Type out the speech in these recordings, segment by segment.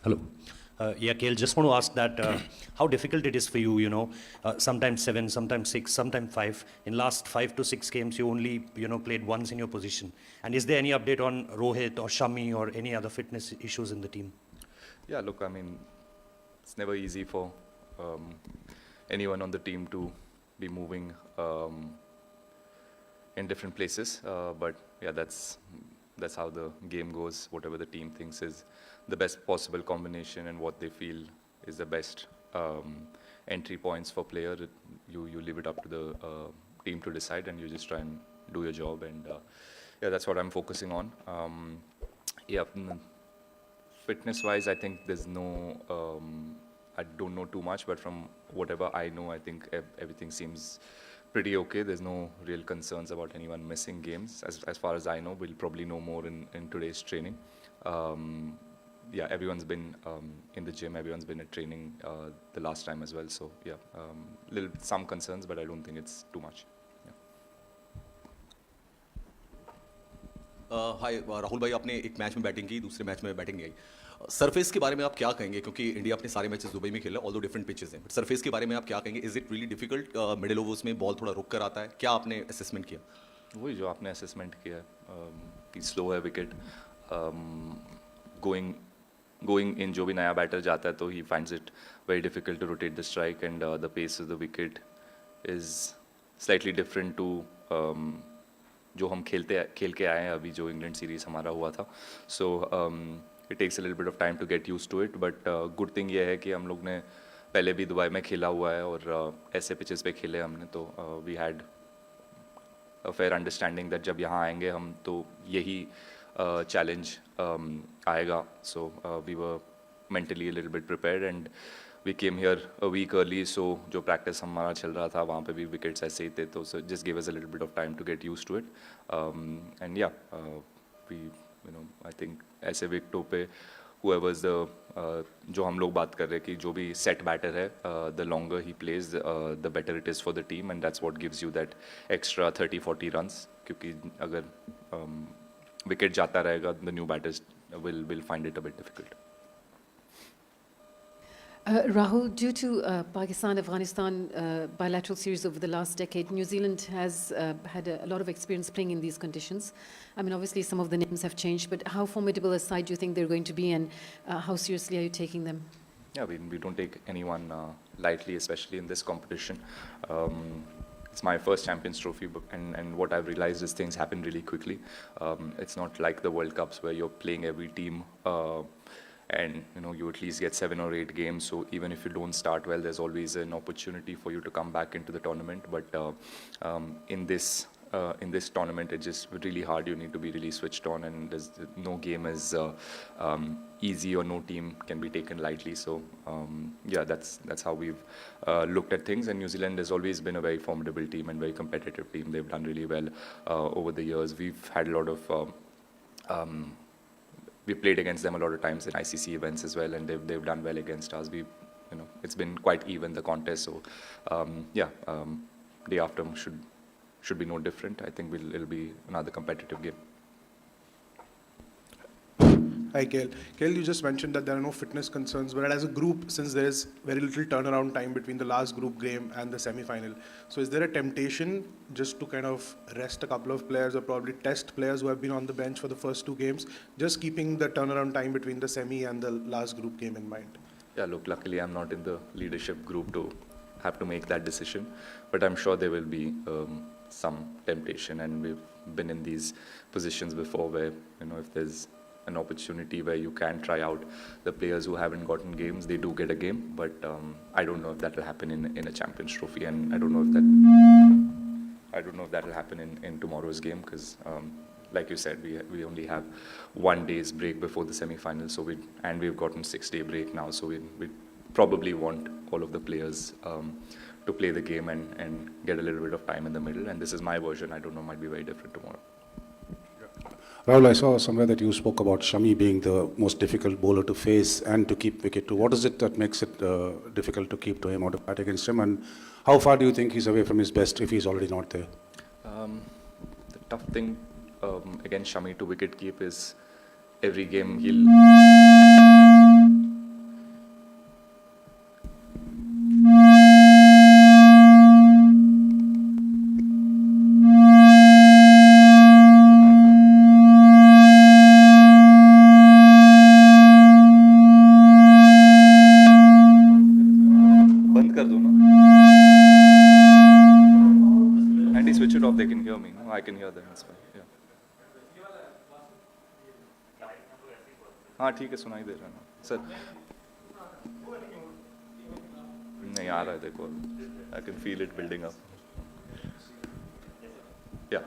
Hello. Yeah, Khel, just want to ask that how difficult it is for you, sometimes 7, sometimes 6, sometimes 5. In last 5 to 6 games, you only, played once in your position. And is there any update on Rohit or Shami or any other fitness issues in the team? Yeah, look, I mean, it's never easy for um, anyone on the team to be moving in different places. But yeah, that's how the game goes. Whatever the team thinks is the best possible combination and what they feel is the best entry points for player. You leave it up to the team to decide, and you just try and do your job. And yeah, that's what I'm focusing on. Yeah, fitness-wise, I think there's no. I don't know too much, but from whatever I know, I think everything seems pretty okay. There's no real concerns about anyone missing games. As far as I know, we'll probably know more in today's training. Yeah, everyone's been in the gym. Everyone's been at training the last time as well. So yeah, some concerns, but I don't think it's too much. हाय राहुल भाई, आपने एक match में batting की, दूसरे match में batting नहीं आई। Surface के बारे में आप क्या कहेंगे, क्योंकि इंडिया अपने सारे मैचेस दुबई में खेला, ऑल्दो डिफरेंट पिचेस हैं, बट सरफेस के बारे में आप क्या कहेंगे? Is it really difficult? Middle overs में बॉल थोड़ा रुक कर आता है, क्या आपने असेसमेंट किया? वही जो आपने असेसमेंट किया है कि स्लो है विकेट, गोइंग इन जो भी नया बैटर जाता है तो he finds it very difficult to rotate the strike, and the pace of the wicket is slightly different to जो हम खेल के आए हैं अभी, जो इंग्लैंड सीरीज़ हमारा हुआ था. So it takes a little bit of time to get used to it, but good thing ये है कि हम लोग ने पहले भी दुबई में खेला हुआ है और ऐसे पिचेस पे खेले हमने, तो we had a fair understanding that जब यहाँ आएंगे हम तो यही चैलेंज आएगा. So we were mentally a little bit prepared, and we came here a week early, so जो practice हमारा चल रहा था वहाँ पे भी wickets ऐसे ही थे, तो so just gave us a little bit of time to get used to it. And yeah, we I think ऐसे विकेटों पे whoever's the जो हम लोग बात कर रहे हैं कि जो भी set batter है, the longer he plays, the better it is for the team, and that's what gives you that extra 30-40 runs. क्योंकि अगर wicket जाता रहेगा, the new batters will find it a bit difficult. Rahul, due to Pakistan-Afghanistan bilateral series over the last decade, New Zealand has had a lot of experience playing in these conditions. I mean, obviously some of the names have changed, but how formidable a side do you think they're going to be, and how seriously are you taking them? Yeah, we don't take anyone lightly, especially in this competition. It's my first Champions Trophy, and what I've realized is things happen really quickly. It's not like the World Cups where you're playing every team and you at least get 7 or 8 games, so even if you don't start well, there's always an opportunity for you to come back into the tournament. But in this tournament, it's just really hard. You need to be really switched on, and there's no game is easy, or no team can be taken lightly. So yeah, that's how we've looked at things. And New Zealand has always been a very formidable team and very competitive team. They've done really well over the years. We've had a lot of we played against them a lot of times in ICC events as well, and they've done well against us. It's been quite even, the contest. So yeah, day after should be no different. I think it'll be another competitive game. Hi, Khel. Khel, you just mentioned that there are no fitness concerns, but as a group, since there is very little turnaround time between the last group game and the semi-final, so is there a temptation just to kind of rest a couple of players, or probably test players who have been on the bench for the first 2 games, just keeping the turnaround time between the semi and the last group game in mind? Yeah, look, luckily I'm not in the leadership group to have to make that decision, but I'm sure there will be some temptation, and we've been in these positions before where, if there's an opportunity where you can try out the players who haven't gotten games, they do get a game. But I don't know if that will happen in a Champions Trophy, and I don't know if that will happen in tomorrow's game, because like you said, we only have 1 day's break before the semi-final, so we've gotten 6-day break now, so we probably want all of the players to play the game and get a little bit of time in the middle. And this is my version. I don't know, might be very different tomorrow. Rahul, I saw somewhere that you spoke about Shami being the most difficult bowler to face and to keep wicket to. What is it that makes it difficult to keep to him or to bat against him? And how far do you think he's away from his best if he's already not there? The tough thing against Shami to wicket keep is every game can hear them. It's fine. Yeah. हाँ ठीक है सुनाई दे रहा है ना sir नहीं आ रहा है देखो I can feel it building up. Yeah.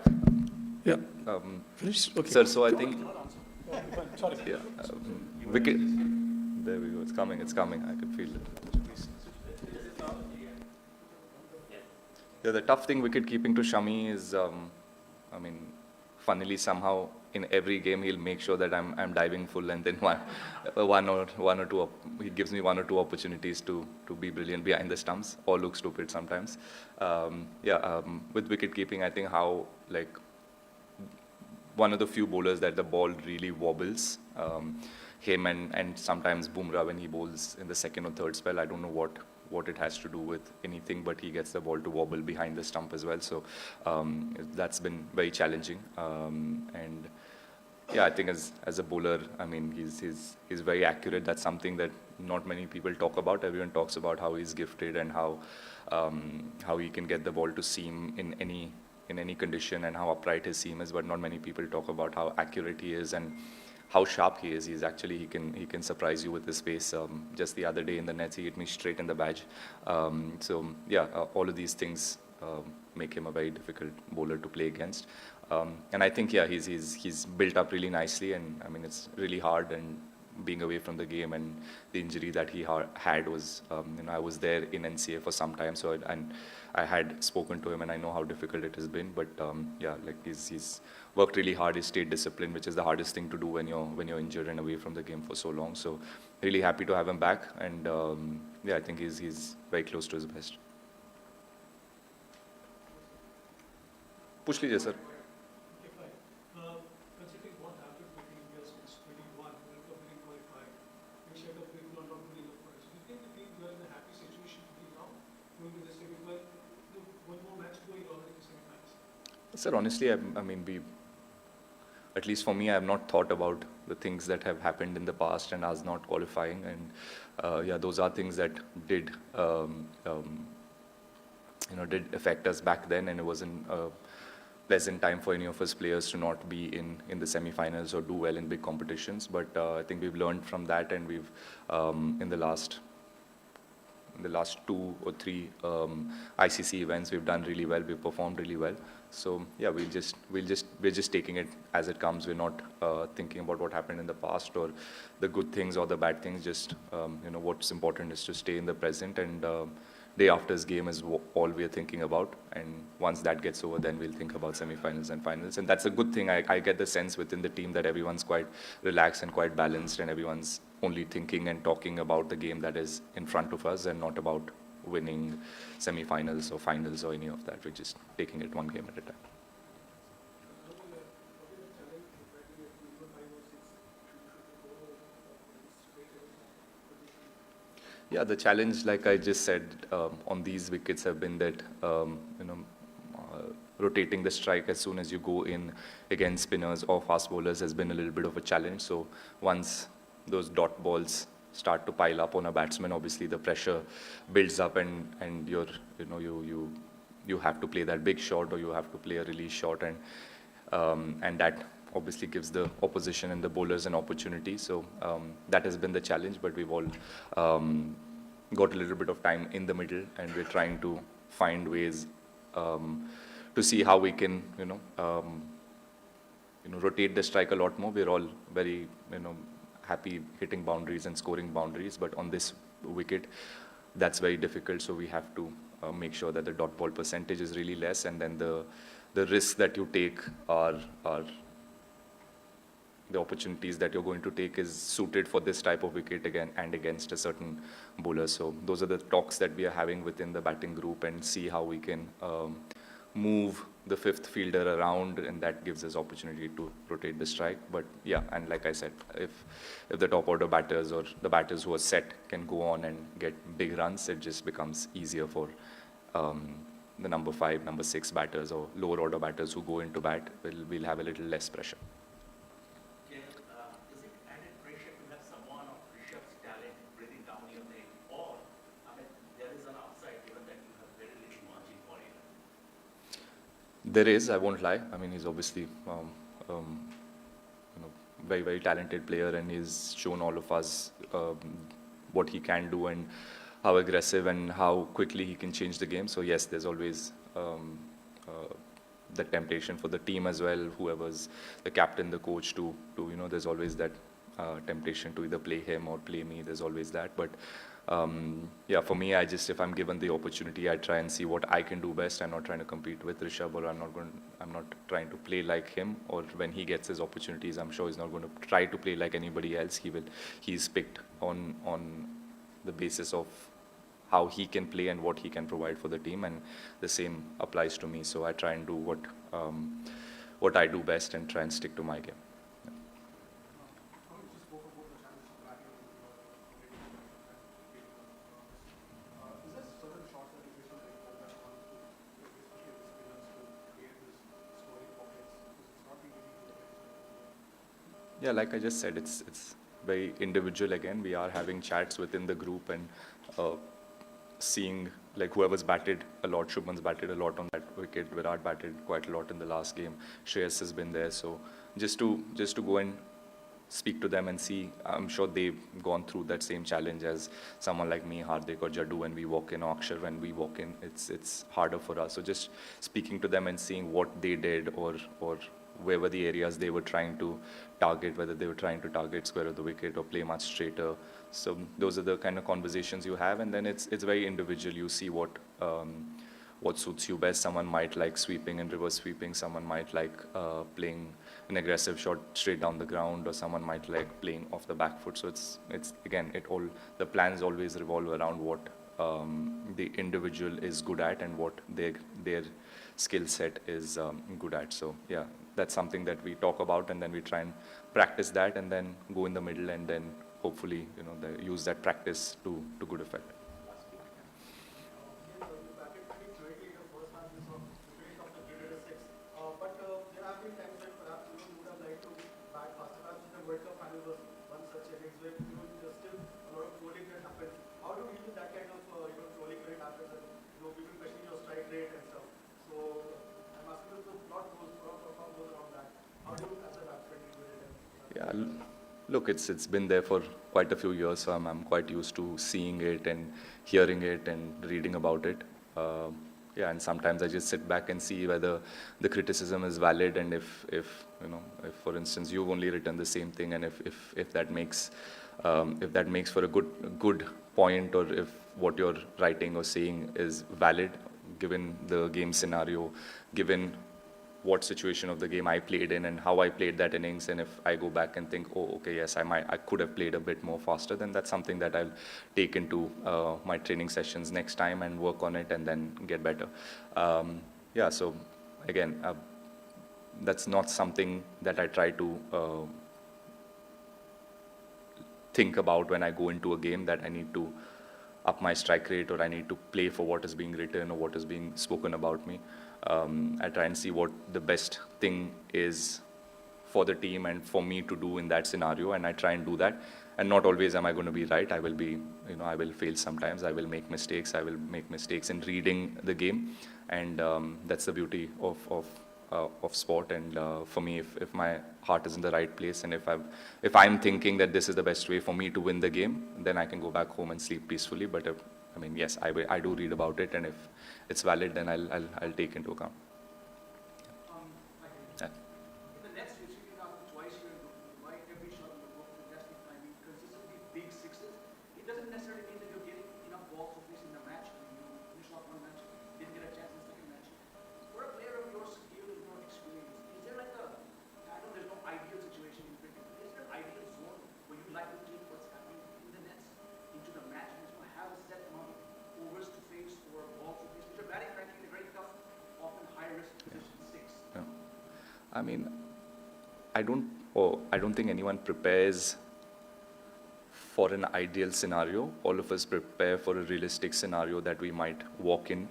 Yeah. Finish? Okay. Sir, so I think. Yeah. Wicket. There we go. It's coming. It's coming. I can feel it. Yeah, the tough thing wicket keeping to Shami is, I mean, funnily somehow in every game he'll make sure that I'm diving full, and then one or two he gives me one or two opportunities to be brilliant behind the stumps or look stupid sometimes. With wicket keeping, I think how like one of the few bowlers that the ball really wobbles. Him and sometimes Bumrah when he bowls in the second or third spell. I don't know what it has to do with anything, but he gets the ball to wobble behind the stump as well. So that's been very challenging. And yeah, I think as a bowler, I mean, he's very accurate. That's something that not many people talk about. Everyone talks about how he's gifted and how he can get the ball to seam in any condition and how upright his seam is. But not many people talk about how accurate he is and how sharp he is. He can surprise you with his pace. Just the other day in the nets, he hit me straight in the badge. All of these things make him a very difficult bowler to play against. And I think he's built up really nicely. And I mean it's really hard and being away from the game and the injury that he had was I was there in NCA for some time, so I had spoken to him and I know how difficult it has been. But he's worked really hard. He stayed disciplined, which is the hardest thing to do when you're injured and away from the game for so long. So really happy to have him back, and I think he's very close to his best. Push लीजिए sir. Considering what happened between India since 21, World Cup winning qualified, which set of people are not really up for it. So do you think the team you are in a happy situation to be now going to the semi-final? One more match going already in the semi-finals. Sir, honestly, I mean, at least for me, I have not thought about the things that have happened in the past and us not qualifying. And those are things that did affect us back then, and it wasn't a pleasant time for any of us players to not be in the semi-finals or do well in big competitions. But I think we've learned from that, and we've in the last 2 or 3 ICC events, we've done really well. We've performed really well. So yeah, we're just taking it as it comes. We're not thinking about what happened in the past or the good things or the bad things. Just what's important is to stay in the present, and day after his game is all we're thinking about. And once that gets over, then we'll think about semi-finals and finals. And that's a good thing. I get the sense within the team that everyone's quite relaxed and quite balanced, and everyone's only thinking and talking about the game that is in front of us and not about winning semi-finals or finals or any of that. We're just taking it one game at a time. Yeah, the challenge, like I just said, on these wickets have been that, rotating the strike as soon as you go in against spinners or fast bowlers has been a little bit of a challenge. So once those dot balls start to pile up on a batsman, obviously the pressure builds up, and you have to play that big shot or you have to play a release shot, and that obviously gives the opposition and the bowlers an opportunity. So that has been the challenge, but we've all got a little bit of time in the middle, and we're trying to find ways to see how we can rotate the strike a lot more. We're all very happy hitting boundaries and scoring boundaries, but on this wicket that's very difficult. So we have to make sure that the dot ball percentage is really less, and then the risks that you take are the opportunities that you're going to take is suited for this type of wicket again and against a certain bowler. So those are the talks that we are having within the batting group, and see how we can move the fifth fielder around, and that gives us opportunity to rotate the strike. But yeah, and like I said, if the top order batters or the batters who are set can go on and get big runs, it just becomes easier for the number 5, number 6 batters or lower order batters who go into bat. We'll have a little less pressure. Is it added pressure to have someone of Rishabh's talent breathing down your neck, or there is an upside given that you have very little margin for it? There is, I won't lie. I mean, he's obviously very, very talented player, and he's shown all of us what he can do and how aggressive and how quickly he can change the game. So yes, there's always the temptation for the team as well, whoever's the captain, the coach, to there's always that temptation to either play him or play me. There's always that. But yeah, for me, if I'm given the opportunity, I try and see what I can do best. I'm not trying to compete with Rishabh, or I'm not trying to play like him. Or when he gets his opportunities, I'm sure he's not going to try to play like anybody else. He's picked on the basis of how he can play and what he can provide for the team, and the same applies to me. So I try and do what I do best and try and stick to my game. Yeah, like I just said, it's very individual. Again, we are having chats within the group and seeing like whoever's batted a lot. Shubman's batted a lot on that wicket. Virat batted quite a lot in the last game. Shreyas has been there. So just to go and speak to them and see, I'm sure they've gone through that same challenge as someone like me, Hardik or Jaddu when we walk in, or Akshar when we walk in. It's harder for us. So just speaking to them and seeing what they did, or where were the areas they were trying to target, whether they were trying to target square of the wicket or play much straighter. So those are the kind of conversations you have, and then it's very individual. You see what suits you best. Someone might like sweeping and reverse sweeping. Someone might like playing an aggressive shot straight down the ground, or someone might like playing off the back foot. So it's again, the plans always revolve around what the individual is good at and what their skill set is good at. So yeah, that's something that we talk about, and then we try and practice that, and then go in the middle, and then hopefully use that practice to good effect. Yeah, look, it's been there for quite a few years, so I'm quite used to seeing it and hearing it and reading about it. Yeah, and sometimes I just sit back and see whether the criticism is valid, and if for instance you've only written the same thing, and if that makes for a good point, or if what you're writing or saying is valid given the game scenario, given what situation of the game I played in and how I played that innings, and if I go back and think, oh, okay, yes, I could have played a bit more faster, then that's something that I'll take into my training sessions next time and work on it and then get better. Yeah, so again, that's not something that I try to think about when I go into a game, that I need to up my strike rate, or I need to play for what is being written or what is being spoken about me. I try and see what the best thing is for the team and for me to do in that scenario, and I try and do that. And not always am I going to be right. I will be, I will fail sometimes. I will make mistakes. I will make mistakes in reading the game, and that's the beauty of sport. And for me, if my heart is in the right place, and if I'm thinking that this is the best way for me to win the game, then I can go back home and sleep peacefully. But yes, I do read about it, and if it's valid, then I'll take into account. Yeah. In the next you've seen it happen twice here in Dubai. Right? Every shot in the book, that's the finding consistently big sixes. It doesn't necessarily mean that you're getting enough balls to face in the match. I mean, you finish off one match, didn't get a chance in the second match. For a player of your skill and your experience, is there like I know there's no ideal situation in cricket, but is there an ideal zone where you like to take what's happening in the nets into the match, and you have a set amount of overs to face or balls to face? Because you're batting frankly in a very tough, often high risk position, six. Yeah. I mean, I don't think anyone prepares for an ideal scenario. All of us prepare for a realistic scenario that we might walk in,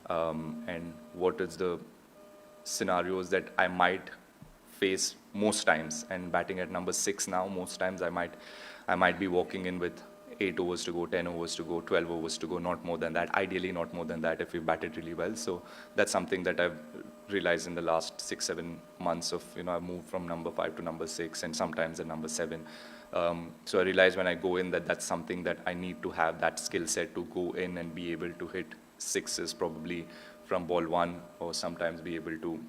and what is the scenarios that I might face most times. And batting at number 6 now, most times I might be walking in with 8 overs to go, 10 overs to go, 12 overs to go, not more than that. Ideally, not more than that if we batted really well. So that's something that I've realized in the last 6-7 months of, I've moved from number 5 to number 6 and sometimes at number 7. So I realized when I go in that that's something that I need to have that skill set to go in and be able to hit sixes probably from ball 1, or sometimes be able to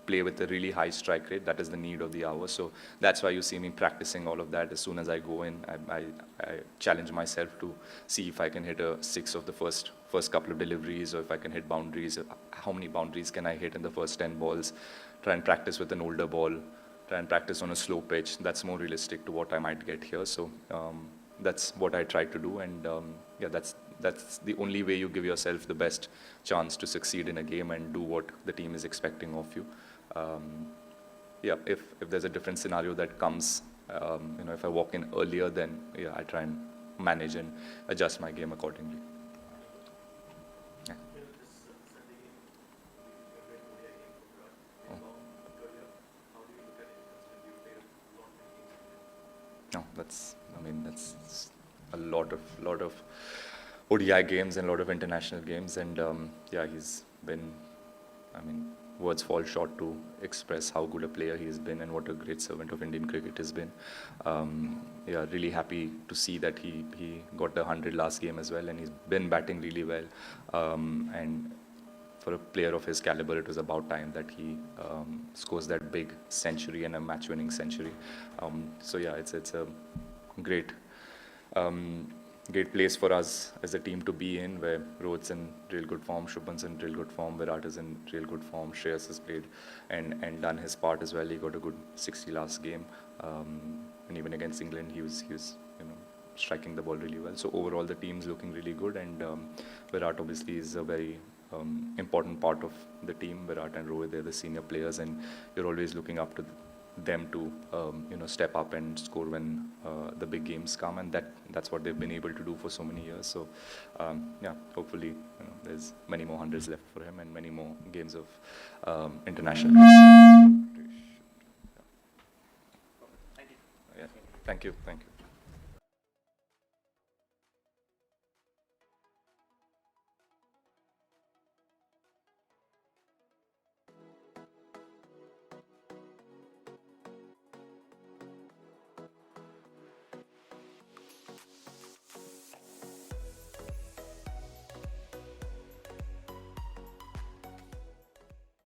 play with a really high strike rate. That is the need of the hour. So that's why you see me practicing all of that. As soon as I go in, I challenge myself to see if I can hit a 6 of the first couple of deliveries, or if I can hit boundaries. How many boundaries can I hit in the first 10 balls? Try and practice with an older ball. Try and practice on a slow pitch. That's more realistic to what I might get here. So that's what I try to do. And yeah, that's the only way you give yourself the best chance to succeed in a game and do what the team is expecting of you. Yeah, if there's a different scenario that comes, if I walk in earlier, then yeah, I try and manage and adjust my game accordingly. Yeah. No, that's a lot of ODI games and a lot of international games, and yeah, he's been, words fall short to express how good a player he has been and what a great servant of Indian cricket has been. Yeah, really happy to see that he got the 100 last game as well, and he's been batting really well. And for a player of his caliber, it was about time that he scores that big century and a match-winning century. So yeah, it's a great place for us as a team to be in, where Rohit's in real good form, Shubman's in real good form, Virat is in real good form, Shreyas has played and done his part as well. He got a good 60 last game, and even against England, he was striking the ball really well. So overall, the team's looking really good, and Virat obviously is a very important part of the team. Virat and Rohit, they're the senior players, and you're always looking up to them to step up and score when the big games come, and that's what they've been able to do for so many years. So yeah, hopefully there's many more hundreds left for him and many more games of international. Yeah. Thank you.